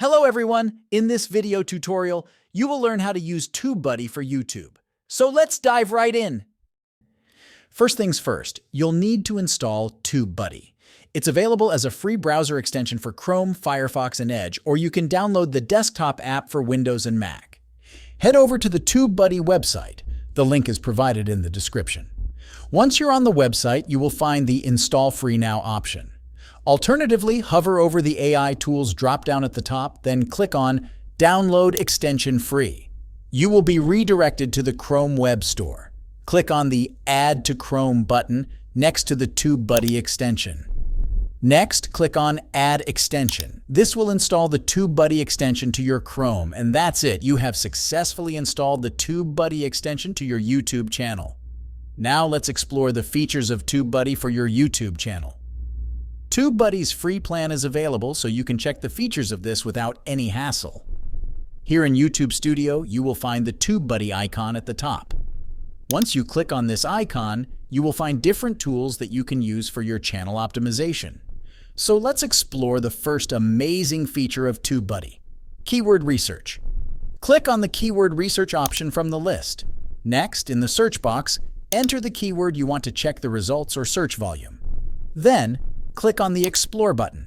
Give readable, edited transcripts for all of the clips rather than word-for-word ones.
Hello everyone! In this video tutorial, you will learn how to use TubeBuddy for YouTube. So let's dive right in! First things first, you'll need to install TubeBuddy. It's available as a free browser extension for Chrome, Firefox, and Edge, or you can download the desktop app for Windows and Mac. Head over to the TubeBuddy website. The link is provided in the description. Once you're on the website, you will find the Install Free Now option. Alternatively, hover over the AI Tools drop-down at the top, then click on Download Extension Free. You will be redirected to the Chrome Web Store. Click on the Add to Chrome button next to the TubeBuddy extension. Next, click on Add Extension. This will install the TubeBuddy extension to your Chrome, and that's it. You have successfully installed the TubeBuddy extension to your YouTube channel. Now let's explore the features of TubeBuddy for your YouTube channel. TubeBuddy's free plan is available, so you can check the features of this without any hassle. Here in YouTube Studio, you will find the TubeBuddy icon at the top. Once you click on this icon, you will find different tools that you can use for your channel optimization. So let's explore the first amazing feature of TubeBuddy: keyword research. Click on the keyword research option from the list. Next, in the search box, enter the keyword you want to check the results or search volume. Then, click on the Explore button.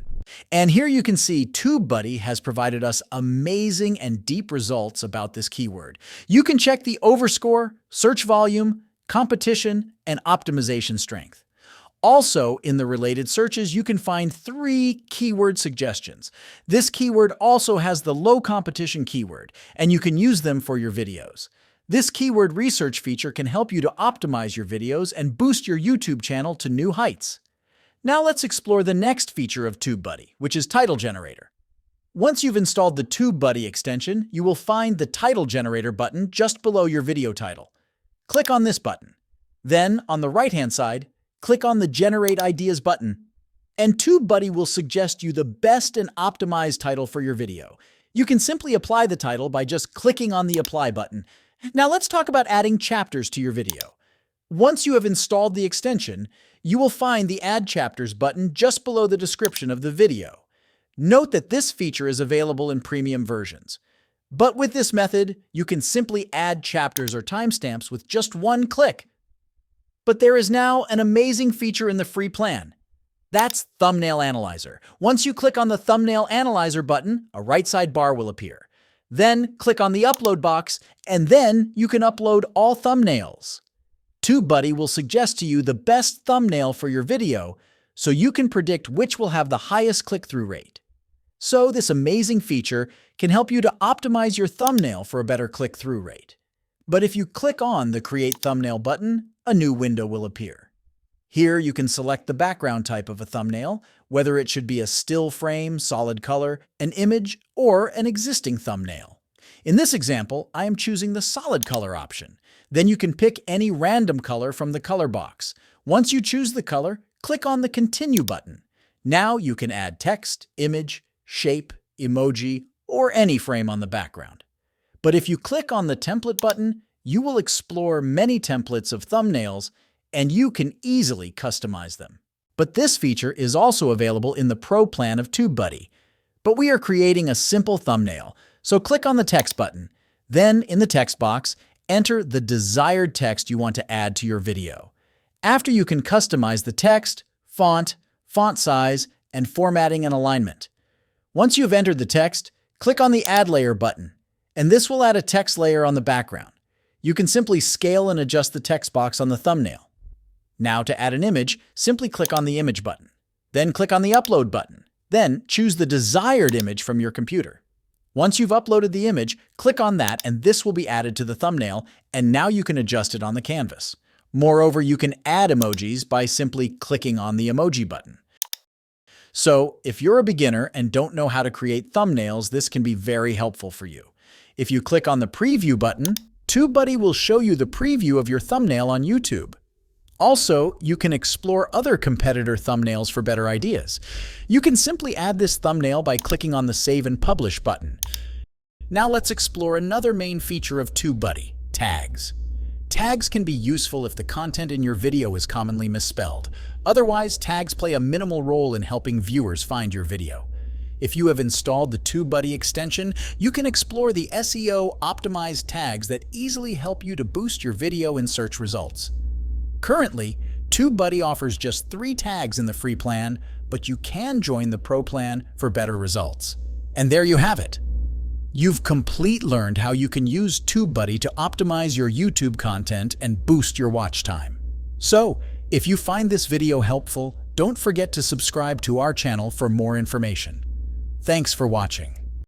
And here you can see TubeBuddy has provided us amazing and deep results about this keyword. You can check the overscore, search volume, competition, and optimization strength. Also, in the related searches, you can find 3 keyword suggestions. This keyword also has the low competition keyword, and you can use them for your videos. This keyword research feature can help you to optimize your videos and boost your YouTube channel to new heights. Now let's explore the next feature of TubeBuddy, which is Title Generator. Once you've installed the TubeBuddy extension, you will find the Title Generator button just below your video title. Click on this button. Then, on the right-hand side, click on the Generate Ideas button. And TubeBuddy will suggest you the best and optimized title for your video. You can simply apply the title by just clicking on the Apply button. Now let's talk about adding chapters to your video. Once you have installed the extension, you will find the Add Chapters button just below the description of the video. Note that this feature is available in premium versions. But with this method, you can simply add chapters or timestamps with just one click. But there is now an amazing feature in the free plan. That's Thumbnail Analyzer. Once you click on the Thumbnail Analyzer button, a right side bar will appear. Then click on the Upload box, and then you can upload all thumbnails. TubeBuddy will suggest to you the best thumbnail for your video, so you can predict which will have the highest click-through rate. So this amazing feature can help you to optimize your thumbnail for a better click-through rate. But if you click on the Create Thumbnail button, a new window will appear. Here you can select the background type of a thumbnail, whether it should be a still frame, solid color, an image, or an existing thumbnail. In this example, I am choosing the solid color option. Then you can pick any random color from the color box. Once you choose the color, click on the Continue button. Now you can add text, image, shape, emoji, or any frame on the background. But if you click on the Template button, you will explore many templates of thumbnails, and you can easily customize them. But this feature is also available in the Pro plan of TubeBuddy. But we are creating a simple thumbnail, so click on the Text button. Then, in the text box, enter the desired text you want to add to your video. After, you can customize the text, font size, and formatting and alignment. Once you've entered the text, click on the Add Layer button, and this will add a text layer on the background. You can simply scale and adjust the text box on the thumbnail. Now, to add an image, simply click on the Image button. Then click on the Upload button. Then choose the desired image from your computer. Once you've uploaded the image, click on that and this will be added to the thumbnail, and now you can adjust it on the canvas. Moreover, you can add emojis by simply clicking on the Emoji button. So, if you're a beginner and don't know how to create thumbnails, this can be very helpful for you. If you click on the Preview button, TubeBuddy will show you the preview of your thumbnail on YouTube. Also, you can explore other competitor thumbnails for better ideas. You can simply add this thumbnail by clicking on the Save and Publish button. Now let's explore another main feature of TubeBuddy: tags. Tags can be useful if the content in your video is commonly misspelled. Otherwise, tags play a minimal role in helping viewers find your video. If you have installed the TubeBuddy extension, you can explore the SEO-optimized tags that easily help you to boost your video in search results. Currently, TubeBuddy offers just 3 tags in the free plan, but you can join the Pro plan for better results. And there you have it. You've completely learned how you can use TubeBuddy to optimize your YouTube content and boost your watch time. So, if you find this video helpful, don't forget to subscribe to our channel for more information. Thanks for watching.